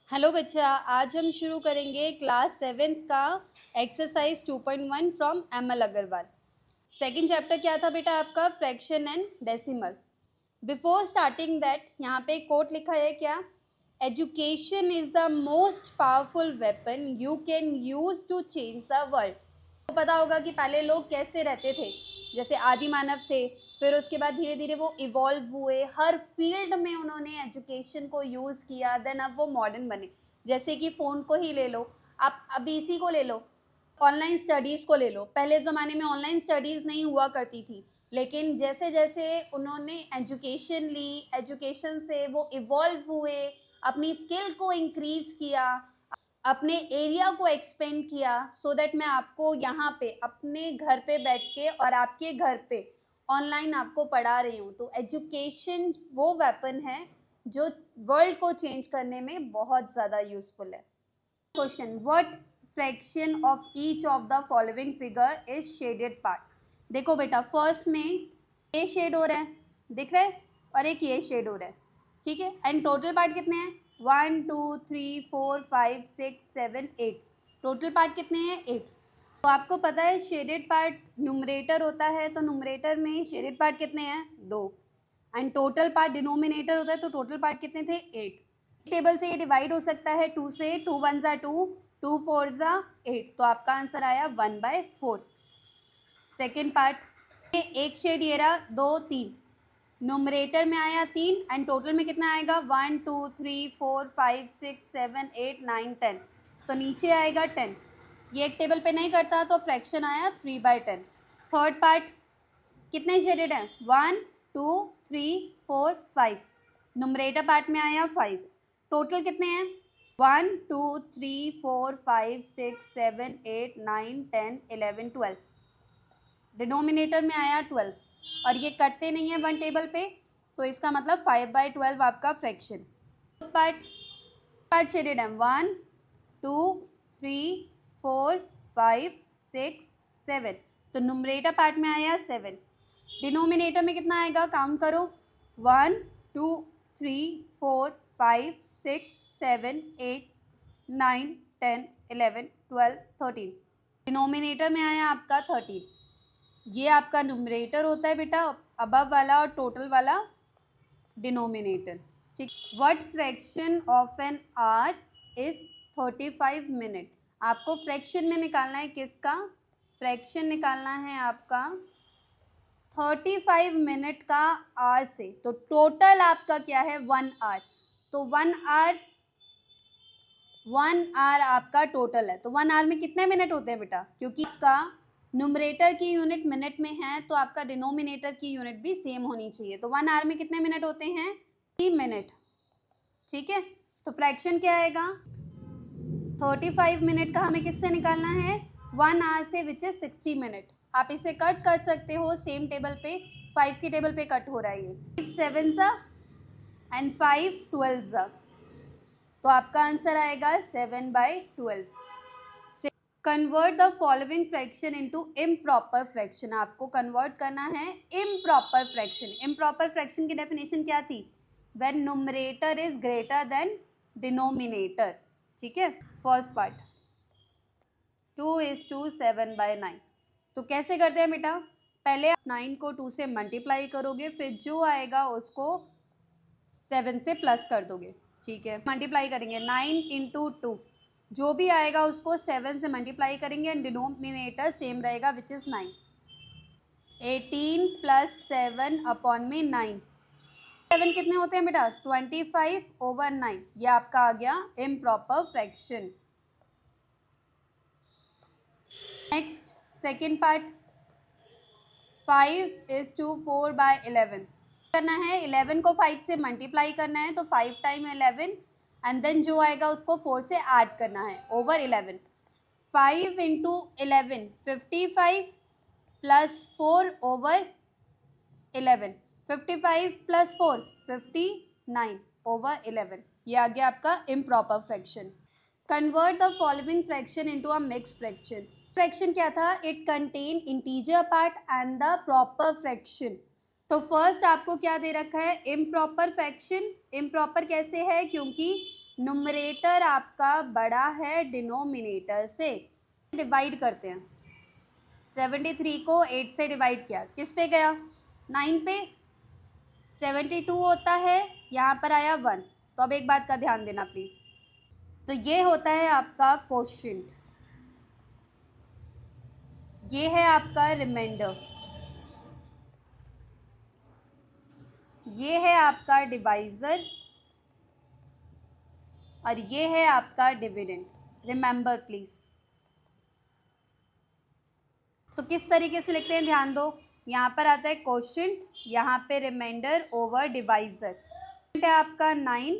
Hello बच्चा, आज हम शुरू करेंगे क्लास 7th का exercise 2.1 from M L. Agarwal. Second chapter क्या था बेटा आपका? Fraction and decimal. Before starting that यहाँ पे कोट लिखा है क्या? Education is the most powerful weapon you can use to change the world. तो पता होगा कि पहले लोग कैसे रहते थे, जैसे आदि मानव थे, फिर उसके बाद धीरे धीरे वो इवॉल्व हुए, हर फील्ड में उन्होंने एजुकेशन को यूज़ किया, देन अब वो मॉडर्न बने। जैसे कि फ़ोन को ही ले लो, आप अभी इसी को ले लो, ऑनलाइन स्टडीज़ को ले लो। पहले ज़माने में ऑनलाइन स्टडीज़ नहीं हुआ करती थी, लेकिन जैसे जैसे उन्होंने एजुकेशन ली, एजुकेशन से वो इवॉल्व हुए, अपनी स्किल को इंक्रीज़ किया, अपने एरिया को एक्सपेंड किया, सो दैट मैं आपको यहाँ पे अपने घर पे बैठ के और आपके घर पे ऑनलाइन आपको पढ़ा रही हूँ। तो एजुकेशन वो वेपन है जो वर्ल्ड को चेंज करने में बहुत ज़्यादा यूजफुल है। Question, what fraction of each of the following figure is shaded part? देखो बेटा, फर्स्ट में ये शेड हो रहा है, दिख रहा है, और एक ये शेड हो रहा है, ठीक है। एंड टोटल पार्ट कितने हैं? 1 2 3 4 5 6 7 8। टोटल पार्ट कितने हैं? 8। तो आपको पता है शेडेड पार्ट न्यूमरेटर होता है, तो न्यूमरेटर में शेडेड पार्ट कितने हैं? 2। एंड टोटल पार्ट डिनोमिनेटर होता है, तो टोटल पार्ट कितने थे? 8। टेबल से ये डिवाइड हो सकता है 2 से, 2 1 ज़ा 2, 2 4 ज़ा 8, तो आपका आंसर आया 1/4। सेकेंड पार्ट, ये एक शेड ये रहा, 2 3, न्यूमरेटर में आया 3 एंड टोटल में कितना आएगा? 1 2 3 4 5 6 7 8 9 10, तो नीचे आएगा 10। ये एक टेबल पे नहीं करता, तो फ्रैक्शन आया 3/10। थर्ड पार्ट, कितने शेडेड हैं? 1 2 3 4 5, न्यूमरेटर पार्ट में आया 5। टोटल कितने हैं? 1 2 3 4 5 6 7 8 9 10 11 12, डिनोमिनेटर में आया 12, और ये कटते नहीं है वन टेबल पे, तो इसका मतलब 5/12 आपका फ्रैक्शन। पार्ट पार्ट शेडेड है 1 2 3 4 5 6 7, तो न्यूमरेटर पार्ट में आया 7। डिनोमिनेटर में कितना आएगा? काउंट करो, 1 2 3 4 5 6 7 8 9 10 11 12 13, डिनोमिनेटर में आया आपका 13। ये आपका न्यूमरेटर होता है बेटा, अबव वाला, और टोटल वाला डिनोमिनेटर, ठीक। What fraction of an hour is 35 minute? आपको फ्रैक्शन में निकालना है, किसका फ्रैक्शन निकालना है? आपका 35 मिनट का आवर से, तो टोटल आपका क्या है? 1 आवर, तो 1 आवर आपका टोटल है। तो 1 आवर में कितने मिनट होते हैं बेटा? क्योंकि आपका न्यूमरेटर की यूनिट मिनट में है, तो आपका डिनोमिनेटर की यूनिट भी सेम होनी चाहिए। तो 1 आवर में कितने मिनट होते हैं? 3 मिनट, ठीक है। तो फ्रैक्शन क्या आएगा? 35 मिनट का हमें किससे निकालना है? 1 आवर से, विच इज 60 मिनट। आप इसे कट कर सकते हो सेम टेबल पे, 5 की टेबल पे कट हो रहा है ये, 5 7 ज़ा एंड 5 12 ज़ा, तो आपका आंसर आएगा 7/12। Convert the following fraction into improper fraction. आपको कन्वर्ट करना है इम्प्रॉपर फ्रैक्शन। इम्प्रॉपर फ्रैक्शन की डेफिनेशन क्या थी? When numerator is greater than denominator, ठीक है। First part 2:7/9। तो कैसे करते हैं बेटा? पहले 9 को 2 से मल्टीप्लाई करोगे, फिर जो आएगा उसको 7 से प्लस कर दोगे, ठीक है। मल्टीप्लाई करेंगे 9 इंटू 2, जो भी आएगा उसको 7 से मल्टीप्लाई करेंगे, एंड डिनोमिनेटर सेम रहेगा, विच इज़ 9। 18 + 7 अपॉन में 9, 7 कितने होते हैं बेटा? 25/9। ये आपका आ गया improper fraction. Next second part, 5:4/11 करना है। 11 को 5 से मल्टीप्लाई करना है, तो 5 टाइम 11, एंड देन जो आएगा उसको 4 से ऐड करना है over 11। 5 into 11 55 plus 4 over 11, 55 plus 4 59 over 11। ये आ गया आपका improper fraction. Convert the following fraction into a mix fraction. Fraction क्या था? It contain integer part and the proper fraction. तो फर्स्ट आपको क्या दे रखा है? Improper fraction. इम्प्रॉपर कैसे है? क्योंकि नुमरेटर आपका बड़ा है डिनोमिनेटर से, डिवाइड करते हैं। 73 को 8 से डिवाइड किया, किस पे गया? 9 पे। 72 होता है, यहाँ पर आया 1। तो अब एक बात का ध्यान देना प्लीज, तो ये होता है आपका क्वोशिएंट, ये है आपका रिमाइंडर, ये है आपका डिवाइजर, और ये है आपका डिविडेंड। Remember please. तो किस तरीके से लिखते हैं ध्यान दो, यहाँ पर आता है क्वोशिएंट, यहाँ पे रिमाइंडर ओवर डिवाइजर है आपका 9,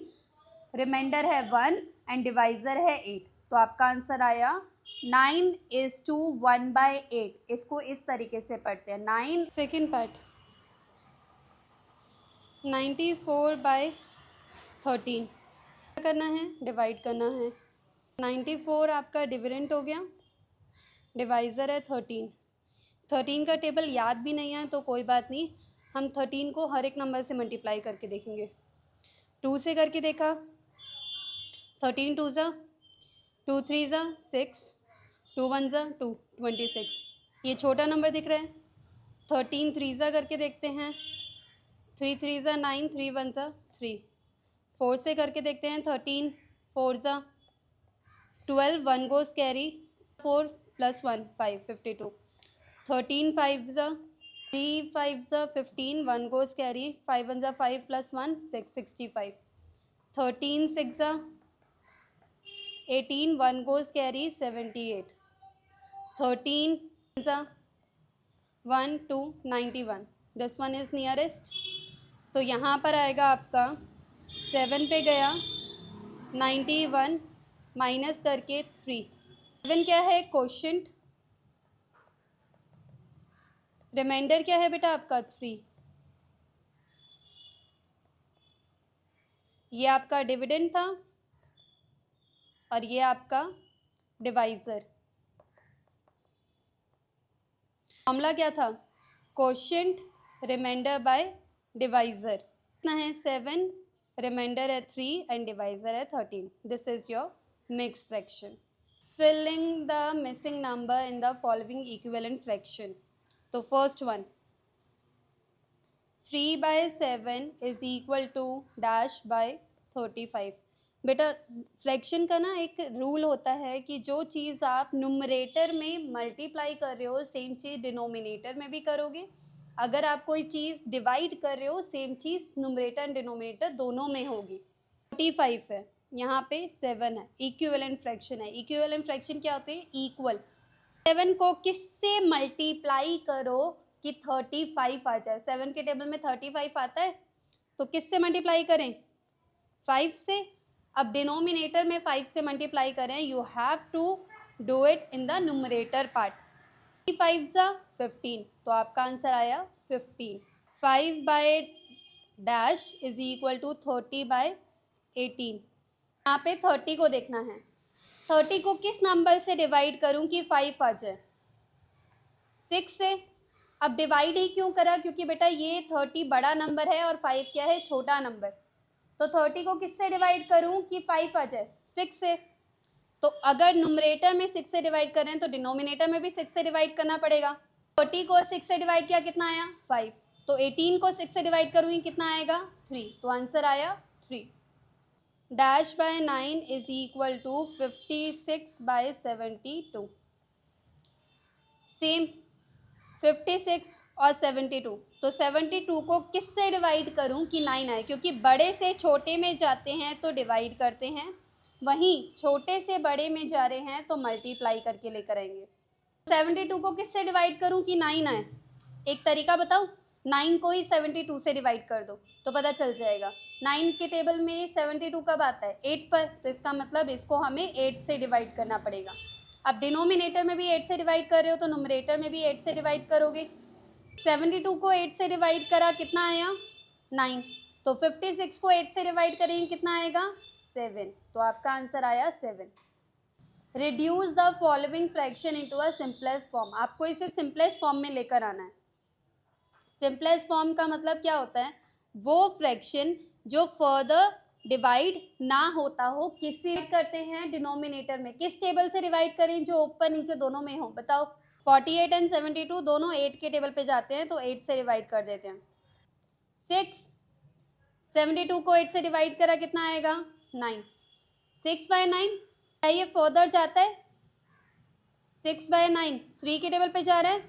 रिमाइंडर है 1 एंड डिवाइजर है 8। तो आपका आंसर आया 9:1/8। इसको इस तरीके से पढ़ते हैं 9। सेकेंड पार्ट 94/13 क्या करना है? डिवाइड करना है। 94 आपका डिविडेंड हो गया, डिवाइज़र है 13। 13 का टेबल याद भी नहीं है तो कोई बात नहीं, हम 13 को हर एक नंबर से मल्टीप्लाई करके देखेंगे। 2 से करके देखा, 13 2 ज़ा 2 3 ज़ा 6, 2 1 ज़ा 2, 26। ये छोटा नंबर दिख रहा है। 13 3 ज़ा करके देखते हैं, 3 3 ज़ा 9, 3 1 ज़ा 3। 4 से करके देखते हैं, 13 4 ज़ा 12, 1 गोज़ कैरी, 4 + 1 5, 52। 13 5 ज़ा 3 5 ज़ा 15, 1 गोज़ कैरी, 5 1 ज़ा 5 + 1 6, 65। 13 6 ज़ा 18, 1 goes carry, 78। 13 ज़ा 1 2, 91। This one is nearest. तो यहाँ पर आएगा आपका 7 पे गया, 91 माइनस करके 3। 7 क्या है? क्वोशिएंट। रिमाइंडर क्या है बेटा आपका? 3। ये आपका डिविडेंड था और ये आपका डिवाइजर। मामला क्या था? Quotient remainder by divisor. कितना है? 7, रिमाइंडर है 3 एंड डिवाइजर है 13। This is your mixed fraction. Filling the missing number in the following equivalent fraction. तो first one, 3/7 is equal to dash by 35। बेटा फ्रैक्शन का ना एक रूल होता है कि जो चीज़ आप नुमरेटर में मल्टीप्लाई कर रहे हो सेम चीज़ डिनोमिनेटर में भी करोगे। अगर आप कोई चीज़ डिवाइड कर रहे हो same cheese numerator and denominator दोनों में होगी। 45 है, यहाँ पे 7 है, इक्विवेलेंट फ्रैक्शन है। इक्विवेलेंट फ्रैक्शन क्या होते हैं? इक्वल। 7 को किससे मल्टीप्लाई करो कि 35 आ जाए? 7 के टेबल में 35 आता है, तो किससे मल्टीप्लाई करें? 5 से। अब डिनोमिनेटर में 5 से मल्टीप्लाई करें, you have to do it in the numerator part. 5 ज़ा 15, तो आपका आंसर आया 15। 5/डैश इज इक्वल टू 30/18। यहाँ पे 30 को देखना है, 30 को किस नंबर से डिवाइड करूँ कि 5 आ जाए? 6 से। अब डिवाइड ही क्यों करा? क्योंकि बेटा ये 30 बड़ा नंबर है और 5 क्या है? छोटा नंबर। तो 30 को किससे डिवाइड करूं कि 5 आ जाए? 6 से। तो अगर नुमरेटर में 6 से डिवाइड कर रहे हैं तो डिनोमिनेटर में भी 6 से डिवाइड करना पड़ेगा। 30 को 6 से डिवाइड किया, कितना आया? 5। तो 18 को 6 से डिवाइड करूँगी, कितना आएगा? 3। तो आंसर आया 3। Dash by 9 is equal to 56/72। Same 56 और 72। तो 72 को किससे डिवाइड करूं कि 9 आए? क्योंकि बड़े से छोटे में जाते हैं तो डिवाइड करते हैं, वहीं छोटे से बड़े में जा रहे हैं तो मल्टीप्लाई करके लेकर आएंगे। 72 को किससे डिवाइड करूं कि 9 आए? एक तरीका बताओ, 9 को ही 72 से डिवाइड कर दो तो पता चल जाएगा। 9 के टेबल में 72 कब आता है? 8 पर। तो इसका मतलब इसको हमें 8 से डिवाइड करना पड़ेगा। अब डिनोमिनेटर में भी 8 से डिवाइड कर रहे हो तो नुमरेटर में भी 8 से डिवाइड करोगे। 72 को 8 से डिवाइड करा, कितना आया? 9। तो 56 को 8 से डिवाइड करेंगे, कितना आएगा? 7। तो आपका आंसर आया 7। Reduce the following fraction into a simplest form. आपको इसे सिंपलेस्ट फॉर्म में लेकर आना है। सिंपलेस्ट फॉर्म का मतलब क्या होता है? वो फ्रैक्शन जो फर्दर डिवाइड ना होता हो किससे करते हैं डिनोमिनेटर में, किस टेबल से डिवाइड करें जो ऊपर नीचे दोनों में हो, बताओ। 48 एंड 72 दोनों 8 के टेबल पे जाते हैं तो 8 से डिवाइड कर देते हैं। 6 72 को 8 से डिवाइड करा कितना आएगा 9। 6/9 क्या ये फर्दर जाता है? 6/9 3 के टेबल पे जा रहा है,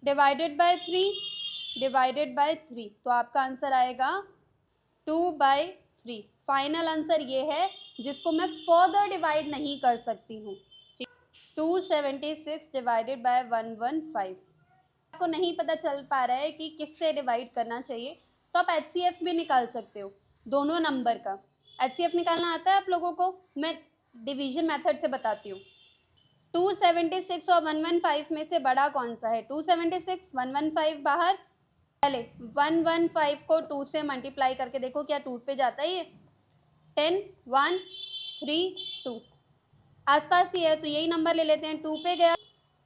डिवाइडेड बाय 3 तो आपका आंसर आएगा 2/3। फाइनल आंसर ये है जिसको मैं फर्दर डिवाइड नहीं कर सकती हूँ। 276 डिवाइडेड बाय 115। आपको नहीं पता चल पा रहा है कि किससे डिवाइड करना चाहिए तो आप HCF भी निकाल सकते हो दोनों नंबर का। HCF निकालना आता है आप लोगों को? मैं डिवीजन मेथड से बताती हूँ। 276 और 115 में से बड़ा कौन सा है? 276, 115 बाहर। पहले 115 को 2 से मल्टीप्लाई करके देखो क्या 2 पे जाता है ये? 10 1 3 2 आसपास ही है तो यही नंबर ले लेते हैं। 2 पे गया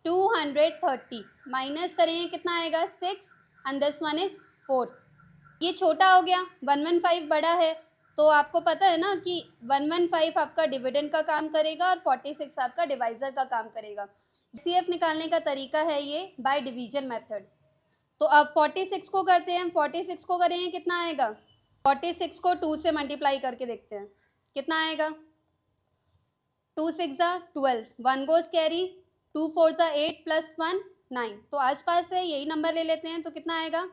230 माइनस करेंगे कितना आएगा 6 एंड दिस वन इज 4। ये छोटा हो गया, 115 बड़ा है तो आपको पता है ना कि 115 आपका डिविडेंड का काम करेगा और 46 आपका डिवाइजर का काम करेगा। HCF निकालने का तरीका है ये बाय डिवीजन मेथड। तो अब 46 को करते हैं, 46 को करेंगे कितना आएगा? 46 को 2 से मल्टीप्लाई करके देखते हैं कितना आएगा। 2 6 12, 1 गोज कैरी, 2 4 8 प्लस 1 9। तो आसपास है यही नंबर ले लेते हैं तो कितना आएगा?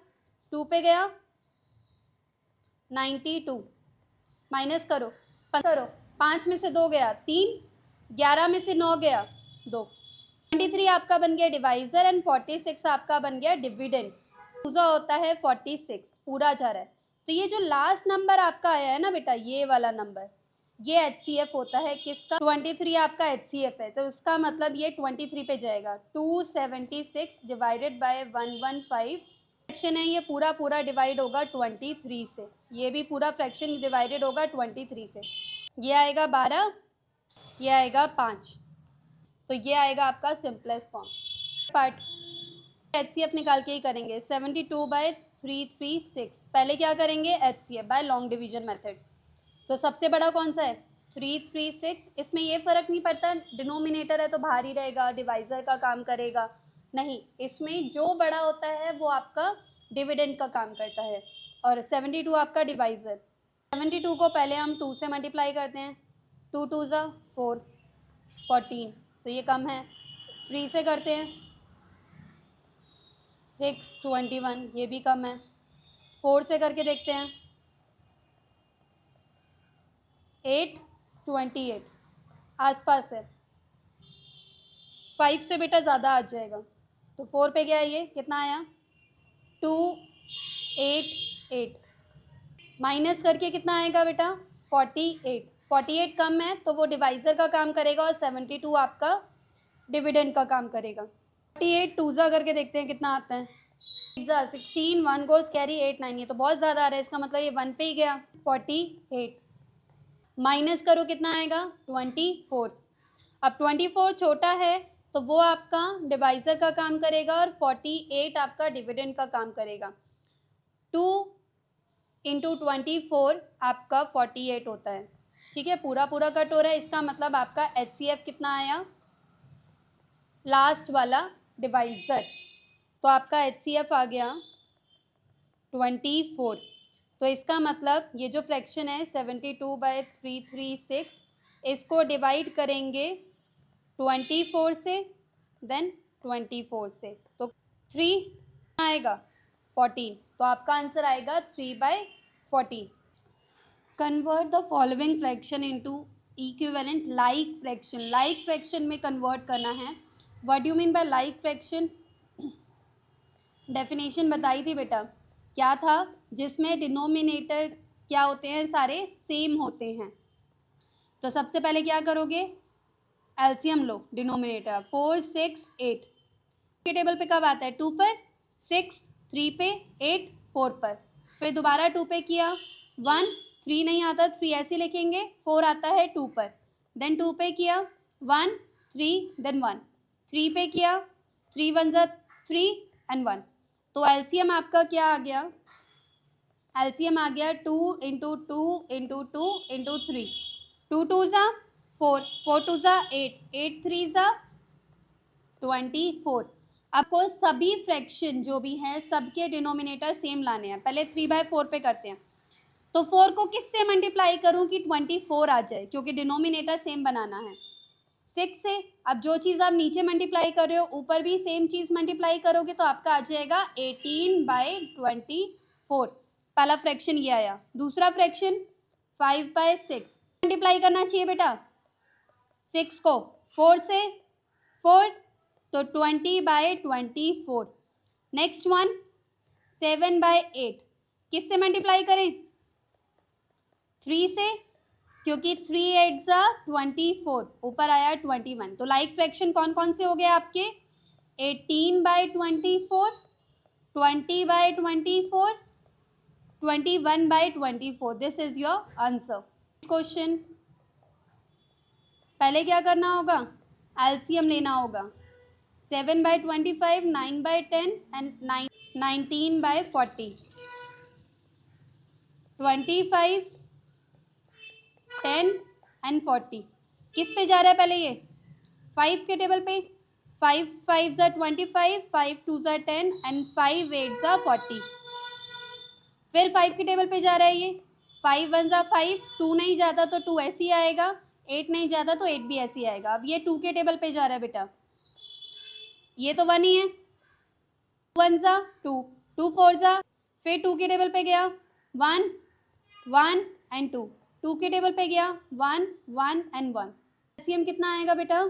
2 पे गया 92 माइनस करो 5 में से 2 गया 3, 11 में से 9 गया 2। 23 आपका बन गया डिवाइजर एंड 46 आपका बन गया डिविडेंड। दूसरा होता है 46 पूरा जा रहा है तो ये जो लास्ट नंबर आपका आया है ना बेटा ये वाला नंबर ये HCF होता है किसका? 23 आपका HCF है तो उसका मतलब ये 23 पे जाएगा। 276 डिवाइडेड बाय 115 फ्रैक्शन है ये पूरा डिवाइड होगा 23 से। ये भी पूरा फ्रैक्शन डिवाइडेड होगा 23 से। ये आएगा 12, ये आएगा 5 तो ये आएगा आपका सिंपलेस्ट फॉर्म। पार्ट HCF निकाल के ही करेंगे। 72/336 पहले क्या करेंगे HCF by long division method. तो सबसे बड़ा कौन सा है? 336। इसमें ये फ़र्क नहीं पड़ता डिनोमिनेटर है तो बाहर ही रहेगा, डिवाइज़र का काम करेगा नहीं, इसमें जो बड़ा होता है वो आपका डिविडेंड का काम करता है और 72 आपका डिवाइज़र। 72 को पहले हम 2 से मल्टीप्लाई करते हैं, 2 2 4 14 तो ये कम है। 3 से करते हैं 6 21 ये भी कम है। 4 से करके देखते हैं 8 28 आसपास है। 5 से बेटा ज़्यादा आ जाएगा तो 4 पे गया ये कितना आया 288 माइनस करके कितना आएगा बेटा 48 कम है तो वो डिवाइज़र का काम करेगा और 72 आपका डिविडेंड का काम करेगा। 48 2 करके देखते हैं कितना आता है 16 1 गोज कैरी 8 9 ये तो बहुत ज़्यादा आ रहा है इसका मतलब ये 1 पे ही गया 48 माइनस करो कितना आएगा 24। अब 24 छोटा है तो वो आपका डिवाइज़र का काम करेगा और 48 आपका डिविडेंड का काम करेगा। 2 × 24 आपका 48 होता है। ठीक है पूरा कट हो रहा है इसका मतलब आपका HCF कितना आया लास्ट वाला डिवाइज़र तो आपका HCF आ गया 24। तो इसका मतलब ये जो फ्रैक्शन है 72/336 इसको डिवाइड करेंगे 24 से देन 24 से तो 3 आएगा 14 तो आपका आंसर आएगा 3/14। Convert the following fraction into equivalent like fraction. Like fraction में कन्वर्ट करना है। What do mean by like fraction? Definition बताई थी बेटा क्या था? जिसमें डिनोमिनेटर क्या होते हैं सारे सेम होते हैं। तो सबसे पहले क्या करोगे एलसीएम लो डिनोमिनेटर 4 6 8 के टेबल पे कब आता है 2 पर, 6 3 पे, 8 4 पर। फिर दोबारा 2 पे किया 1 3 नहीं आता 3 ऐसे लिखेंगे 4 आता है 2 पर। देन 2 पे किया 1 3 देन 1 3 पे किया 3 1 3 एंड 1 तो एलसीएम आपका क्या आ गया एलसीएम आ गया 2 इंटू 2 इंटू 2 इंटू 3, 2 2 ज़ा 4, 4 2 ज़ा 8, 8 3 ज़ा 24। आपको सभी फ्रैक्शन जो भी हैं सबके डिनोमिनेटर सेम लाने हैं। पहले 3/4 पे करते हैं, तो 4 को किससे मल्टीप्लाई करूं कि 24 आ जाए, क्योंकि डिनोमिनेटर सेम बनाना है। 6 से, अब जो चीज़ आप नीचे मल्टीप्लाई कर रहे हो ऊपर भी सेम चीज़ मल्टीप्लाई करोगे तो आपका आ जाएगा 18/24। पहला फ्रैक्शन ये आया। दूसरा फ्रैक्शन 5/6 मल्टीप्लाई करना चाहिए बेटा 6 को 4 से, 4 तो 20/24। नेक्स्ट वन 7/8 किससे मल्टीप्लाई करें 3 से, क्योंकि 3 8 ज़ा 24, ऊपर आया 21। तो लाइक फ्रैक्शन कौन कौन से हो गए आपके 18/24, 20/24, 21/24। This is your answer. Question, पहले क्या करना होगा एलसीएम लेना होगा 7/25, 9/10 एंड 19/40, 25, 10 एंड 40 किस पे जा रहा है पहले ये 5 के टेबल पे। 5 5 ज़ा 25, 5 2 ज़ा 10 एंड 5 8 ज़ा 40। फिर 5 के टेबल पे जा रहा है ये 5 1 ज़ा 5, 2 नहीं जाता तो 2 ऐसे ही आएगा, 8 नहीं जाता तो 8 भी ऐसे ही आएगा। अब ये 2 के टेबल पे जा रहा है बेटा, ये तो 1 ही है, 1 ज़ा 2, 2 4 ज़ा, फिर 2 के टेबल पे गया 1 1 एंड 2, 2 के टेबल पे गया 1 1 एंड 1। एलसीएम कितना आएगा बेटा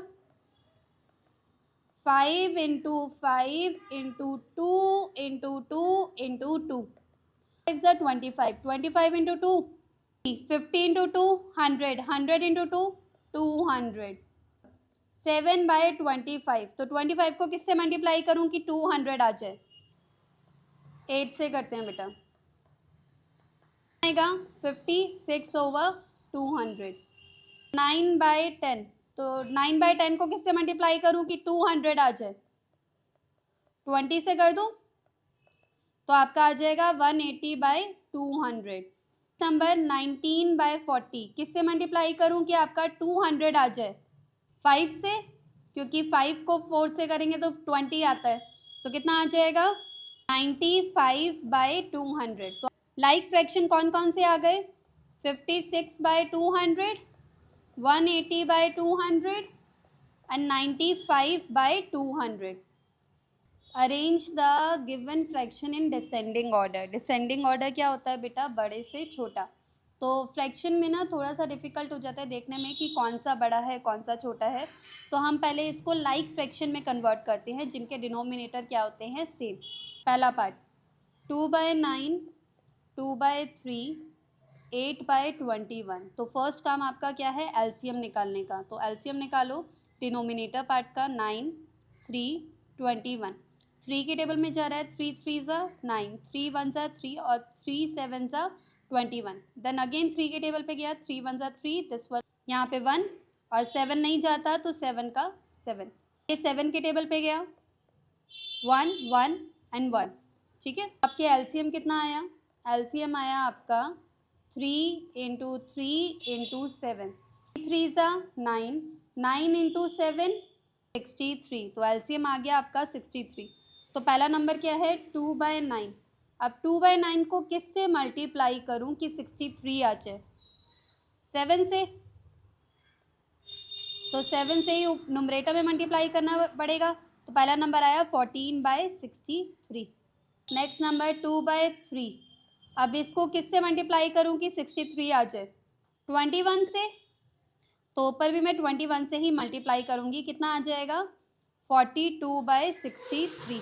5 इंटू 5 इंटू 2 इंटू 2 इंटू 2, 5 ज़ा 25, 25 इंटू 2 50 इंटू 2 100, 100 इंटू 2 200। 7/25, तो 25 को किससे मल्टीप्लाई करूं कि 200 आ जाए 8 से करते हैं बेटा, आएगा 56/200। 9/10, तो 9/10 को किससे मल्टीप्लाई करूं कि 200 आ जाए 20 से कर दूं तो आपका आ जाएगा 180/200। नंबर 19/40 किससे मल्टीप्लाई करूं कि आपका 200 आ जाए 5 से, क्योंकि 5 को 4 से करेंगे तो 20 आता है, तो कितना आ जाएगा 95/200। तो लाइक फ्रैक्शन कौन कौन से आ गए 56/200, 180/200 and 95/200। Arrange the given fraction in descending order. Descending order क्या होता है बेटा बड़े से छोटा, तो फ्रैक्शन में ना थोड़ा सा डिफिकल्ट हो जाता है देखने में कि कौन सा बड़ा है कौन सा छोटा है। तो हम पहले इसको लाइक फ्रैक्शन में कन्वर्ट करते हैं जिनके डिनोमिनेटर क्या होते हैं सेम। पहला पार्ट 2/9, 2/3, 8/21। तो फर्स्ट काम आपका क्या है एलसीएम निकालने का, तो एलसीएम निकालो डिनोमिनेटर पार्ट का 9 3 21। 3 के टेबल में जा रहा है 3 3 ज़ा 9, 3 1 ज़ा 3 और 3 7 ज़ा 21। देन अगेन 3 के टेबल पे गया 3 1 ज़ा 3, दिस वन यहाँ पे 1 और 7 नहीं जाता तो 7 का 7, ये 7 के टेबल पे गया 1 1 एंड 1। ठीक है, आपके एलसीएम कितना आया एलसीएम आया आपका 3 इंटू 3 इंटू 7, 3 ज़ा 9, 9 इंटू 7 63। तो एलसीएम आ गया आपका 63। तो पहला नंबर क्या है 2/9। अब 2/9 को किससे मल्टीप्लाई करूं कि 63 आ जाए 7 से, तो 7 से ही नुमरेटर में मल्टीप्लाई करना पड़ेगा। तो पहला नंबर आया 14/63। Next number 2/3। अब इसको किससे मल्टीप्लाई करूं कि 63 आ जाए 21 से, तो ऊपर भी मैं 21 से ही मल्टीप्लाई करूंगी, कितना आ जाएगा 42/63।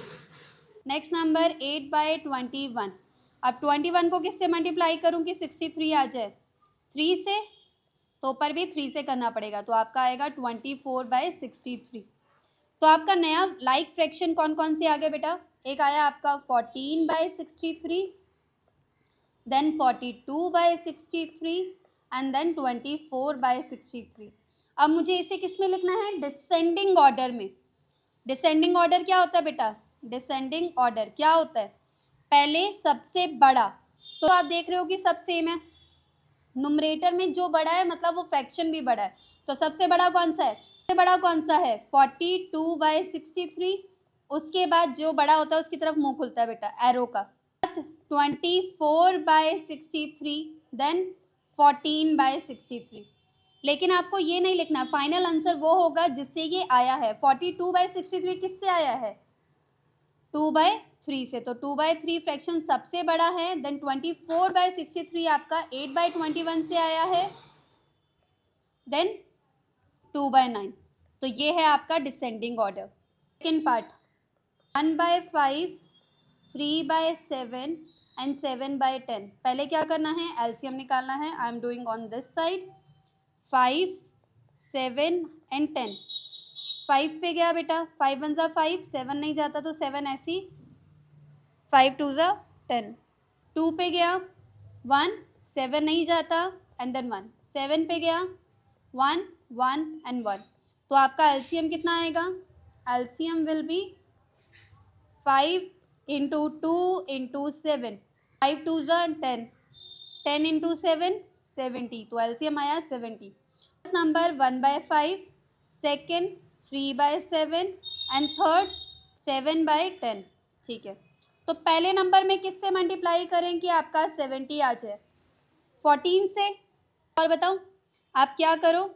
Next number 8/21। अब 21 को किससे मल्टीप्लाई करूं कि 63 आ जाए 3 से, तो ऊपर भी 3 से करना पड़ेगा, तो आपका आएगा 24/63। तो आपका नया लाइक फ्रैक्शन कौन कौन से आ गए बेटा, एक आया आपका 14/63, देन 42/63 एंड देन 24/63। अब मुझे इसे किस में लिखना है डिसेंडिंग ऑर्डर में। डिसेंडिंग ऑर्डर क्या होता है बेटा डिसेंडिंग ऑर्डर क्या होता है पहले सबसे बड़ा तो आप देख रहे हो कि सब सेम है, नुमरेटर में जो बड़ा है मतलब वो फ्रैक्शन भी बड़ा है, तो सबसे बड़ा कौन सा है, सबसे बड़ा कौन सा है 42/63। उसके बाद जो बड़ा होता है उसकी तरफ मुंह खुलता है बेटा एरो का, 24/63, देन 14/63। लेकिन आपको ये नहीं लिखना, फाइनल आंसर वो होगा जिससे ये आया है। 42/63 किससे आया है, 2/3 से, तो 2/3 फ्रैक्शन सबसे बड़ा है। देन 24/63 आपका 8/21 से आया है, देन 2/9। तो ये है आपका descending order. Second part, 1/5, 3/7 and 7/10। पहले क्या करना है, एलसीएम निकालना है। I am doing on this side, 5, 7 and 10। 5 पे गया बेटा, 5 1 ज़ा 5, 7 नहीं जाता तो 7 ऐसी, 5 2 ज़ा 10। 2 पे गया 1, 7 नहीं जाता, एंड देन 1, 7 पे गया 1 1 एंड 1। तो आपका एलसीएम कितना आएगा, LCM will be 5 into 2 into 7, 5 2 ज़ा 10, 10 इंटू 7 70, तो एलसीएम आया 70। First number 1/5, second 3/7 and third 7/10। ठीक है, तो पहले नंबर में किससे मल्टीप्लाई करें कि आपका 70 आ जाए, 14 से। और बताओ आप क्या करो,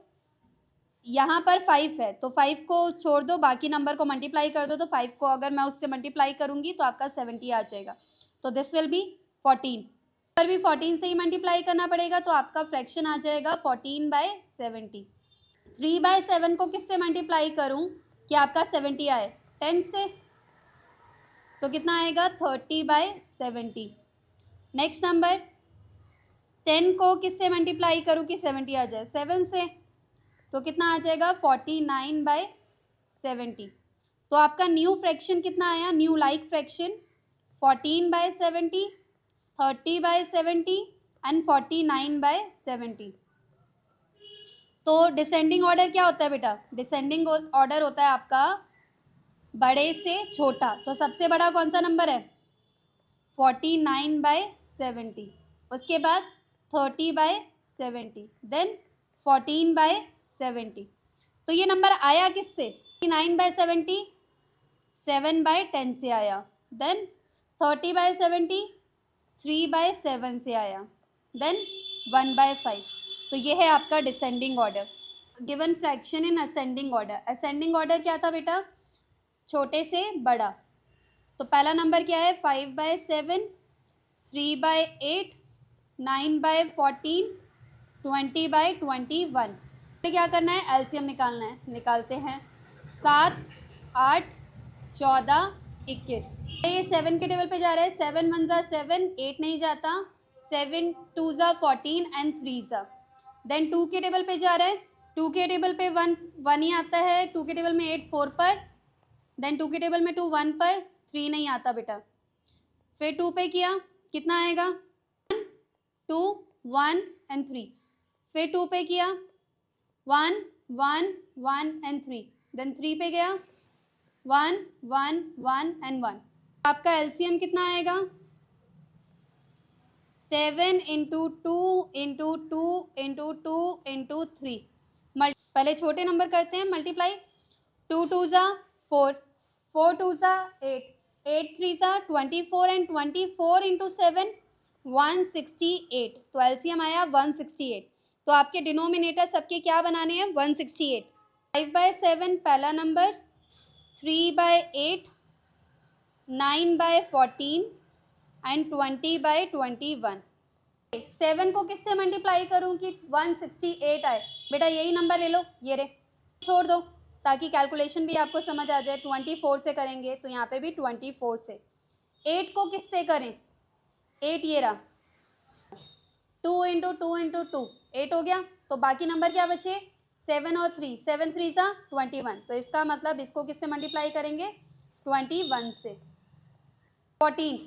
यहाँ पर 5 है तो 5 को छोड़ दो, बाकी नंबर को मल्टीप्लाई कर दो, तो 5 को अगर मैं उससे मल्टीप्लाई करूँगी तो आपका 70 आ जाएगा। तो दिस विल बी 14, पर भी 14 से ही मल्टीप्लाई करना पड़ेगा, तो आपका फ्रैक्शन आ जाएगा 14/70। 3/7 को किससे मल्टीप्लाई करूँ कि आपका 70 आए, 10 से, तो कितना आएगा 30/70। नेक्स्ट नंबर 10 को किससे मल्टीप्लाई करूँ कि 70 आ जाए, 7 से, तो कितना आ जाएगा 49/70। तो आपका न्यू फ्रैक्शन कितना आया, न्यू लाइक फ्रैक्शन 14/70, 30/70 एंड 49/70। तो डिसेंडिंग ऑर्डर क्या होता है बेटा, डिसेंडिंग ऑर्डर होता है आपका बड़े से छोटा। तो सबसे बड़ा कौन सा नंबर है, 49/70, उसके बाद 30/70, देन 14/70। तो ये नंबर आया किससे, 49/70 7/10 से आया, देन 30/70 3/7 से आया, देन 1/5। तो ये है आपका descending order. Given fraction in ascending order, ascending order क्या था बेटा, छोटे से बड़ा। तो पहला नंबर क्या है 5/7, 3/8, 9/14, 20/21। क्या करना है, एलसीएम निकालना है, निकालते हैं। 7 8 14 21। ये 7 के टेबल पे जा रहा है, 7 1 ज़ा 7, 8 नहीं जाता, 7 2 ज़ा 14 एंड 3 ज़ा। देन 2 के टेबल पे जा रहा है, 2 के टेबल पे 1 1 ही आता है, 2 के टेबल में 8 4 पर, देन 2 के टेबल में 2 1 पर, 3 नहीं आता बेटा। फिर 2 पे किया, कितना आएगा 2 1 एंड 3। फिर 2 पे किया 1 1 1 एंड 3, देन 3 पे गया 1 1 1 एंड 1। आपका एलसीएम कितना आएगा 7 इंटू 2 इंटू 2 इंटू 2 इंटू 3। पहले छोटे नंबर करते हैं मल्टीप्लाई, 2 2 ज़ा 4, 4 2 ज़ा 8, 8 3 ज़ा 24 एंड 24 इंटू 7 168। तो एलसीएम आया 168। तो आपके डिनोमिनेटर सबके क्या बनाने हैं 168। 5/7 पहला नंबर, 3/8, 9/14 एंड 20/21। 7 को किससे मल्टीप्लाई करूं कि 168 आए, बेटा यही नंबर ले लो, ये रे, छोड़ दो ताकि कैलकुलेशन भी आपको समझ आ जाए। 24 से करेंगे तो यहाँ पे भी 24 से। 8 को किससे करें, 8 ये रहा, 2 इंटू 2 इंटू 2, 8 हो गया। तो बाकी नंबर क्या बचे 7 और 3, 7 3 सा 21। तो इसका मतलब इसको किससे मल्टीप्लाई करेंगे 21 से। 14,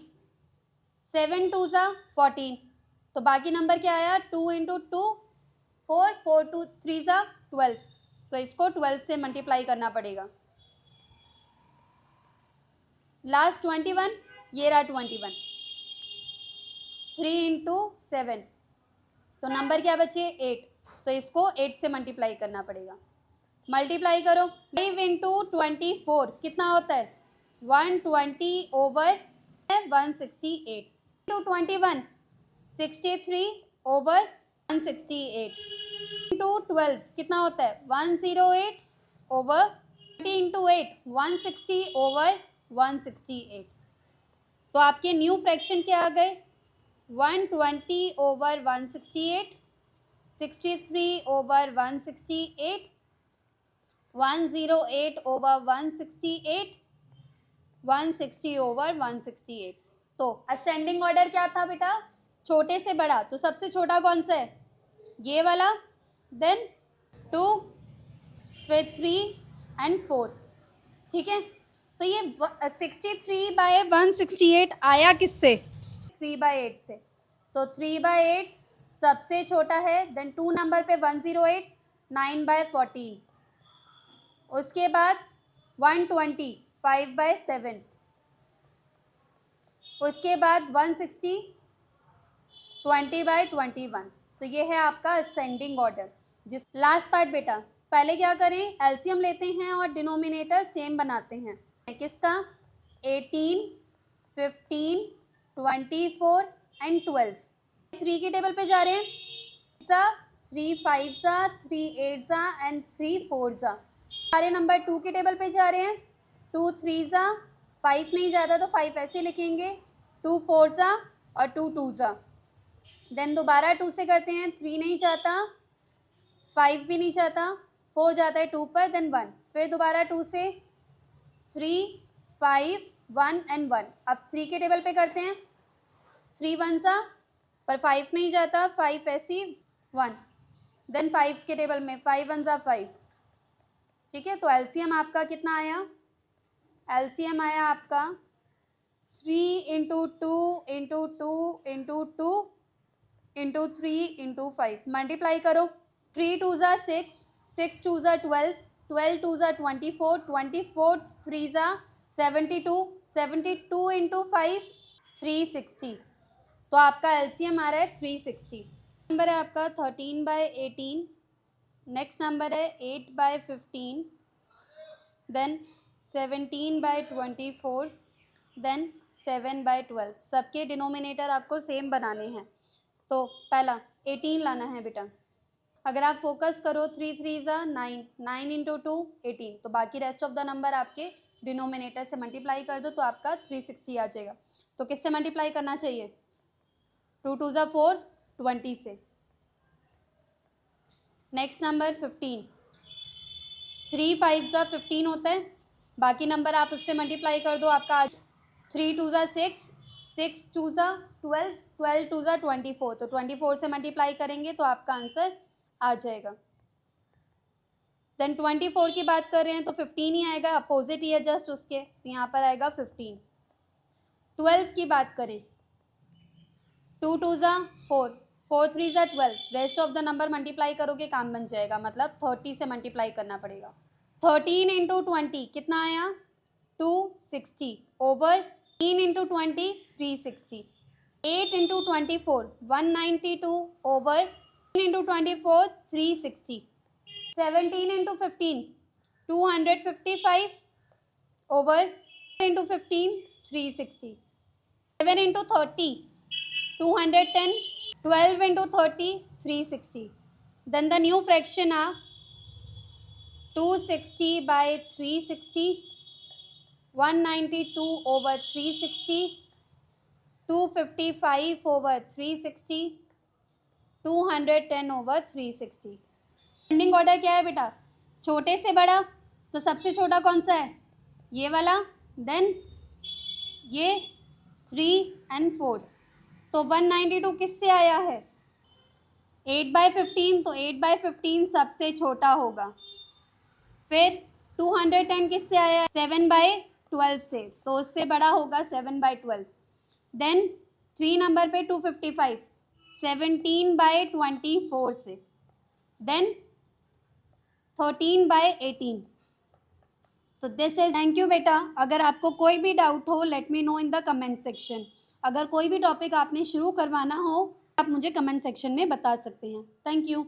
7 2 सा 14, तो बाकी नंबर क्या आया 2 इंटू 2 4, 4 2 3 सा 12। तो इसको 12 से मल्टीप्लाई करना पड़ेगा। लास्ट 21, ये रहा 21। 3 इंटू 7, तो नंबर क्या बचे 8, तो इसको 8 से मल्टीप्लाई करना पड़ेगा। मल्टीप्लाई करो, 5 इंटू 24 कितना होता है 120 ओवर 168 इंटू 21 63 ओवर 168 इंटू 12 कितना होता है 108 ओवर 20 इंटू 8 160 ओवर 168। तो आपके न्यू फ्रैक्शन क्या आ गए 120 ओवर 168, 63 ओवर 168, 108 ओवर 168, 160 ओवर 168। तो असेंडिंग ऑर्डर क्या था बेटा, छोटे से बड़ा, तो सबसे छोटा कौन सा है ये वाला, देन 2, फिर 3 एंड 4। ठीक है, तो ये 63/168 आया किससे 3/8 से, तो 3/8 सबसे छोटा है, देन 2 नंबर पे 108 9/14, उसके बाद 120 5/7, उसके बाद 160 20/21। तो ये है आपका असेंडिंग ऑर्डर। जिस लास्ट पार्ट बेटा, पहले क्या करें एलसीएम लेते हैं और डिनोमिनेटर सेम बनाते हैं। किसका 18 15 24 एंड 12, 3 की टेबल पे जा रहे हैं, 3 5 3 8 एंड 3 4 सारे नंबर 2 की टेबल पे जा रहे हैं, 2 3 5 नहीं जाता तो 5 ऐसे लिखेंगे, 2 4 और 2 2 देन दोबारा 2 से करते हैं, 3 नहीं जाता, 5 भी नहीं जाता, 4 जाता है 2 पर, देन 1, फिर दोबारा 2 से 3 5 1 एंड 1। अब 3 के टेबल पे करते हैं, 3 1 पर 5 नहीं जाता, 5 ऐसी 1, देन 5 के टेबल में 5 1 5। ठीक है, तो एलसीएम आपका कितना आया, एलसीएम आया आपका 3 into 2 into 2 into 2 into 3 into 5, multiply करो, 3 2 6, 6 2 12, 12 2 24, 24 3 72, 72 इंटू 5 360। तो आपका एलसीएम आ रहा है 360। नंबर है आपका 13/18, नेक्स्ट नंबर है 8/15, देन 17/24, देन 7/12। सबके डिनोमिनेटर आपको सेम बनाने हैं। तो पहला 18 लाना है बेटा, अगर आप फोकस करो 3 3 9, 9 इंटू 2 18, तो बाकी रेस्ट ऑफ द नंबर आपके डिनोमिनेटर से मल्टीप्लाई कर दो तो आपका 360 आ जाएगा। तो किससे मल्टीप्लाई करना चाहिए 2 2 4 20 से। नेक्स्ट नंबर 15, 3 5 15 होता है, बाकी नंबर आप उससे मल्टीप्लाई कर दो, आपका 3 2 6, 6 2 12, 12 2 24, तो 24 से मल्टीप्लाई करेंगे तो आपका आंसर आ जाएगा। देन 24 की बात कर रहे हैं तो 15 ही आएगा, अपोजिट ही है जस्ट उसके, तो यहाँ पर आएगा 15। 12 की बात करें, 2 2 4, 4 3 12, rest of the number multiply करोगे काम बन जाएगा, मतलब 30 से मल्टीप्लाई करना पड़ेगा। 13 इंटू 20 कितना आया 260 over 3 into 20 360, 8 into 24 192 over 3 into 24 360, 17 into 15 255 over into 15 360, 7 into 30 210, 12 into 30 360। Then the new fraction are 260/360, 192 over 360, 255 over 360, 210 over 360। Ending order क्या है बेटा, छोटे से बड़ा, तो सबसे छोटा कौन सा है ये वाला, देन ये 3 एंड 4। तो 192 किससे आया है 8/15, तो 8/15 सबसे छोटा होगा। फिर 210 किससे आया है 7/12 से, तो उससे बड़ा होगा 7/12। देन 3 नंबर पे 255 17/24 से, देन 13/18। तो दिस इज, थैंक यू बेटा। अगर आपको कोई भी डाउट हो let me know in the comment section. अगर कोई भी टॉपिक आपने शुरू करवाना हो आप मुझे कमेंट सेक्शन में बता सकते हैं। Thank you.